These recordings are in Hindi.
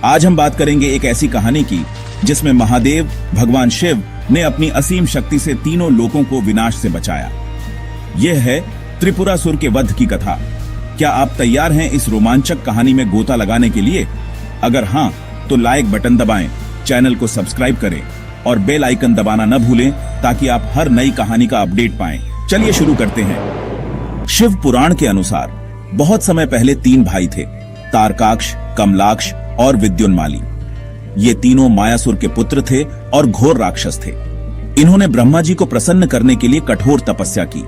आज हम बात करेंगे एक ऐसी कहानी की जिसमें महादेव भगवान शिव ने अपनी असीम शक्ति से तीनों लोगों को विनाश से बचाया। यह है त्रिपुरासुर के वध की कथा। क्या आप तैयार हैं इस रोमांचक कहानी में गोता लगाने के लिए? अगर हां, तो लाइक बटन दबाएं, चैनल को सब्सक्राइब करें और बेल आइकन दबाना न भूलें ताकि आप हर नई कहानी का अपडेट पाएं। चलिए शुरू करते हैं। शिव पुराण के अनुसार बहुत समय पहले तीन भाई थे, तारकाक्ष, कमलाक्ष और विद्युन्माली। ये तीनों मायासुर के पुत्र थे और घोर राक्षस थे। इन्होंने ब्रह्मा जी को प्रसन्न करने के लिए कठोर तपस्या की।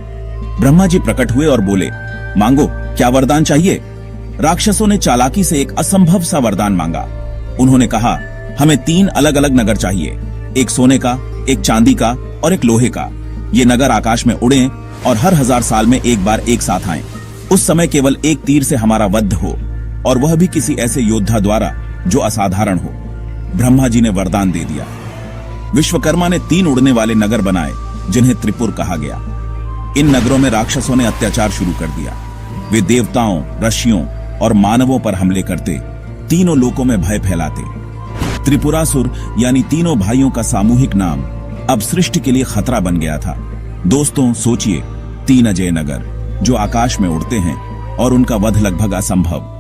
ब्रह्मा जी प्रकट हुए और बोले, मांगो, क्या वरदान चाहिए? राक्षसों ने चालाकी से एक असंभव सा वरदान मांगा। उन्होंने कहा, हमें तीन अलग अलग नगर चाहिए, एक सोने का, एक चांदी का और एक लोहे का। ये नगर आकाश में उड़ें और हर 1000 साल में एक बार एक साथ आएं। उस समय केवल एक तीर से हमारा वध हो, और वह भी किसी ऐसे योद्धा द्वारा जो असाधारण हो। ब्रह्मा जी ने वरदान दे दिया। विश्वकर्मा ने 3 उड़ने वाले नगर बनाए जिन्हें त्रिपुर कहा गया। इन नगरों में राक्षसों ने अत्याचार शुरू कर दिया। वे देवताओं, ऋषियों और मानवों पर हमले करते, तीनों लोकों में भय फैलाते। त्रिपुरासुर यानी तीनों भाइयों का सामूहिक नाम अब सृष्टि के लिए खतरा बन गया था। दोस्तों, सोचिए, 3 अजय नगर जो आकाश में उड़ते हैं और उनका वध लगभग असंभव।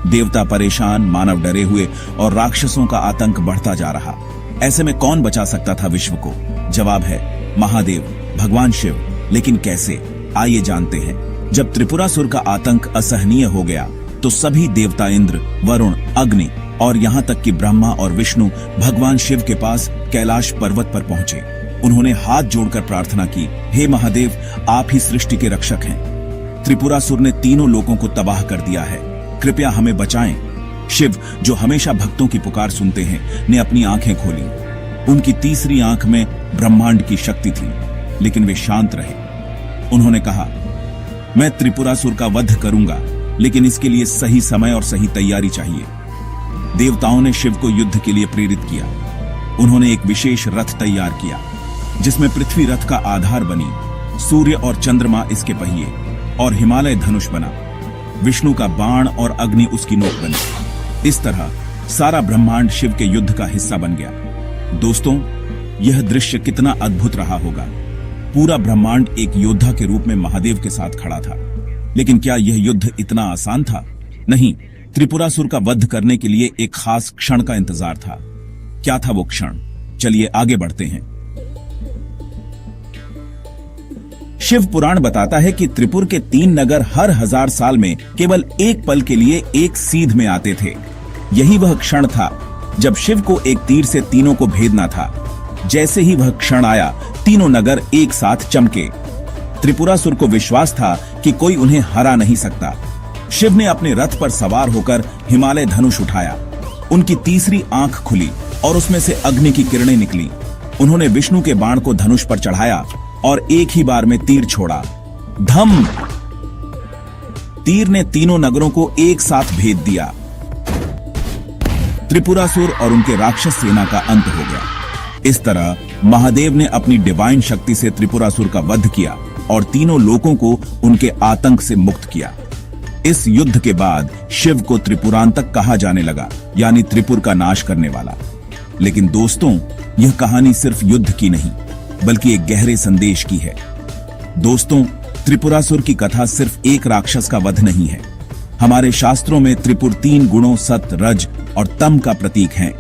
देवता परेशान, मानव डरे हुए और राक्षसों का आतंक बढ़ता जा रहा। ऐसे में कौन बचा सकता था विश्व को? जवाब है महादेव, भगवान शिव। लेकिन कैसे? आइए जानते हैं। जब त्रिपुरासुर का आतंक असहनीय हो गया तो सभी देवता इंद्र, वरुण, अग्नि और यहाँ तक कि ब्रह्मा और विष्णु भगवान शिव के पास कैलाश पर्वत पर पहुंचे। उन्होंने हाथ जोड़कर प्रार्थना की, हे महादेव, आप ही सृष्टि के रक्षक हैं। त्रिपुरासुर ने तीनों लोगों को तबाह कर दिया है, कृपया हमें बचाएं। शिव, जो हमेशा भक्तों की पुकार सुनते हैं, ने अपनी आंखें खोली। उनकी तीसरी आंख में ब्रह्मांड की शक्ति थी, लेकिन वे शांत रहे। उन्होंने कहा, मैं त्रिपुरासुर का वध करूंगा, लेकिन इसके लिए सही समय और सही तैयारी चाहिए। देवताओं ने शिव को युद्ध के लिए प्रेरित किया। उन्होंने एक विशेष रथ तैयार किया जिसमें पृथ्वी रथ का आधार बनी, सूर्य और चंद्रमा इसके पहिए और हिमालय धनुष बना। विष्णु का बाण और अग्नि उसकी नोक बनी। इस तरह सारा ब्रह्मांड शिव के युद्ध का हिस्सा बन गया। दोस्तों, यह दृश्य कितना अद्भुत रहा होगा। पूरा ब्रह्मांड एक योद्धा के रूप में महादेव के साथ खड़ा था। लेकिन क्या यह युद्ध इतना आसान था? नहीं, त्रिपुरासुर का वध करने के लिए एक खास क्षण का इंतजार था। क्या था वो क्षण? चलिए आगे बढ़ते हैं। शिव पुराण बताता है कि त्रिपुर के 3 नगर हर 1000 साल में केवल एक पल के लिए एक सीध में आते थे। यही वह क्षण था जब शिव को एक तीर से तीनों को भेदना था। जैसे ही वह क्षण आया, तीनों नगर एक साथ चमके। त्रिपुरासुर को विश्वास था कि कोई उन्हें हरा नहीं सकता। शिव ने अपने रथ पर सवार होकर हिमालय धनुष उठाया। उनकी तीसरी आंख खुली और उसमें से अग्नि की किरणें निकली। उन्होंने विष्णु के बाण को धनुष पर चढ़ाया और एक ही बार में तीर छोड़ा। धम! तीर ने तीनों नगरों को एक साथ भेद दिया। त्रिपुरासुर और उनके राक्षस सेना का अंत हो गया। इस तरह महादेव ने अपनी डिवाइन शक्ति से त्रिपुरासुर का वध किया और तीनों लोगों को उनके आतंक से मुक्त किया। इस युद्ध के बाद शिव को त्रिपुरांतक कहा जाने लगा, यानी त्रिपुर का नाश करने वाला। लेकिन दोस्तों, यह कहानी सिर्फ युद्ध की नहीं बल्कि एक गहरे संदेश की है। दोस्तों, त्रिपुरासुर की कथा सिर्फ एक राक्षस का वध नहीं है। हमारे शास्त्रों में त्रिपुर 3 गुणों सत्य, रज और तम का प्रतीक हैं।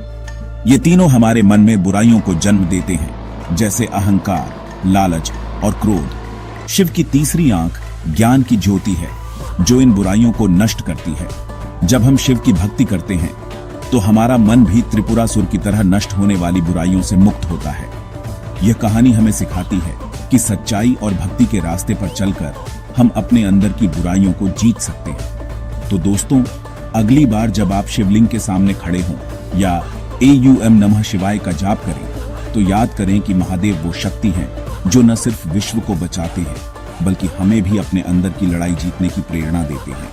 ये तीनों हमारे मन में बुराइयों को जन्म देते हैं, जैसे अहंकार, लालच और क्रोध। शिव की तीसरी आंख ज्ञान की ज्योति है जो इन बुराइयों को नष्ट करती है। जब हम शिव की भक्ति करते हैं तो हमारा मन भी त्रिपुरासुर की तरह नष्ट होने वाली बुराइयों से मुक्त होता है। यह कहानी हमें सिखाती है कि सच्चाई और भक्ति के रास्ते पर चलकर हम अपने अंदर की बुराइयों को जीत सकते हैं। तो दोस्तों, अगली बार जब आप शिवलिंग के सामने खड़े हों या AUM नमः शिवाय का जाप करें तो याद करें कि महादेव वो शक्ति है जो न सिर्फ विश्व को बचाते हैं बल्कि हमें भी अपने अंदर की लड़ाई जीतने की प्रेरणा देते हैं।